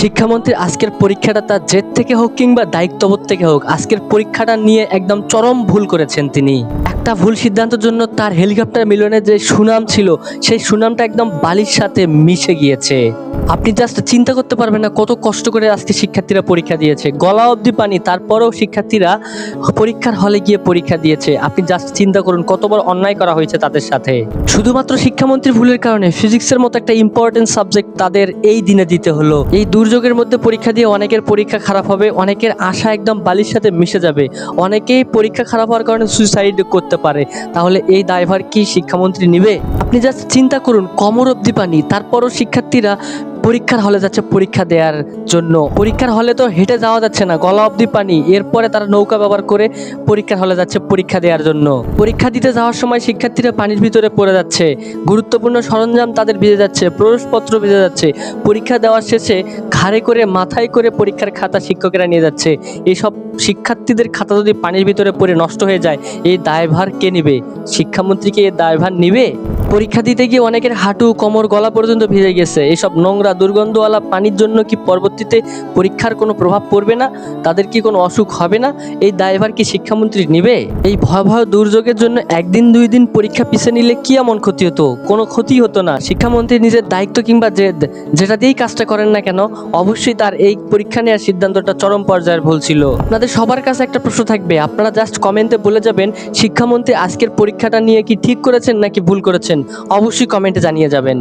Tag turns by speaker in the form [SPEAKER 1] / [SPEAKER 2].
[SPEAKER 1] শিক্ষামন্ত্রীর আজকের পরীক্ষাটা তার জেদ থেকে হোক কিংবা দায়িত্ববোধ থেকে হোক, আজকের পরীক্ষাটা নিয়ে একদম চরম ভুল করেছেন তিনি। একটা ভুল সিদ্ধান্তের জন্য তার হেলিকপ্টার মিলনের যে সুনাম ছিল, সেই সুনামটা একদম বালির সাথে মিশে গিয়েছে। আপনি জাস্ট চিন্তা করতে পারবেন না কত কষ্ট করে আজকে শিক্ষার্থীরা পরীক্ষা দিয়েছে, গলা অবধি পানি, তারপরেও শিক্ষার্থীরা পরীক্ষার হলে গিয়ে পরীক্ষা দিয়েছে। আপনি জাস্ট চিন্তা করুন কত বড় অন্যায় করা হয়েছে তাদের সাথে। শুধুমাত্র শিক্ষামন্ত্রীর ভুলের কারণে ফিজিক্সের মতো একটা ইম্পর্টেন্ট সাবজেক্ট তাদের এই দিনে দিতে হলো। এই দুর্যোগের মধ্যে পরীক্ষা দিয়ে অনেকের পরীক্ষা খারাপ হবে, অনেকের আশা একদম বালির সাথে মিশে যাবে, অনেকেই পরীক্ষা খারাপ হওয়ার কারণে সুইসাইড করতে পারে। তাহলে এই দায়ভার কি শিক্ষামন্ত্রী নিবে? আপনি জাস্ট চিন্তা করুন, কোমর অবধি পানি, তারপরও শিক্ষার্থীরা পরীক্ষার হলে যাচ্ছে পরীক্ষা দেওয়ার জন্য। পরীক্ষার হলে তো হেঁটে যাওয়া যাচ্ছে না, গলা অবধি পানি, এরপরে তারা নৌকা ব্যবহার করে পরীক্ষার হলে যাচ্ছে পরীক্ষা দেওয়ার জন্য। পরীক্ষা দিতে যাওয়ার সময় শিক্ষার্থীরা পানির ভিতরে পড়ে যাচ্ছে, গুরুত্বপূর্ণ সরঞ্জাম তাদের ভিজে যাচ্ছে, প্রবেশপত্র ভিজে যাচ্ছে। পরীক্ষা দেওয়ার শেষে ঘাড়ে করে মাথায় করে পরীক্ষার খাতা শিক্ষকেরা নিয়ে যাচ্ছে। এইসব শিক্ষার্থীদের খাতা যদি পানির ভিতরে পড়ে নষ্ট হয়ে যায়, এই দায়ভার কে নিবে? শিক্ষামন্ত্রীকে এই দায়ভার নিবে? পরীক্ষা দিতে গিয়ে অনেকের হাঁটু, কোমর, গলা পর্যন্ত ভিজে গেছে। এসব নোংরা দুর্গন্ধওয়ালা পানির জন্য কি পরবর্তীতে পরীক্ষার কোনো প্রভাব পড়বে না? তাদের কি কোনো অসুখ হবে না? এই দায়ভার কি শিক্ষামন্ত্রী নিবে? এই ভয়াবহ দুর্যোগের জন্য একদিন দুই দিন পরীক্ষা পিছিয়ে নিলে কি এমন ক্ষতি হতো? কোনো ক্ষতি হতো না। শিক্ষামন্ত্রী নিজের দায়িত্ব কিংবা জেদ যেটা দিয়েই কাজটা করেন না কেন, অবশ্যই তার এই পরীক্ষা নেওয়ার সিদ্ধান্তটা চরম পর্যায়ের ভুল ছিল। আপনাদের সবার কাছে একটা প্রশ্ন থাকবে, আপনারা জাস্ট কমেন্টে বলে যাবেন শিক্ষামন্ত্রী আজকের পরীক্ষাটা নিয়ে কি ঠিক করেছেন নাকি ভুল করেছেন। অবশ্যই কমেন্টে জানিয়ে যাবেন।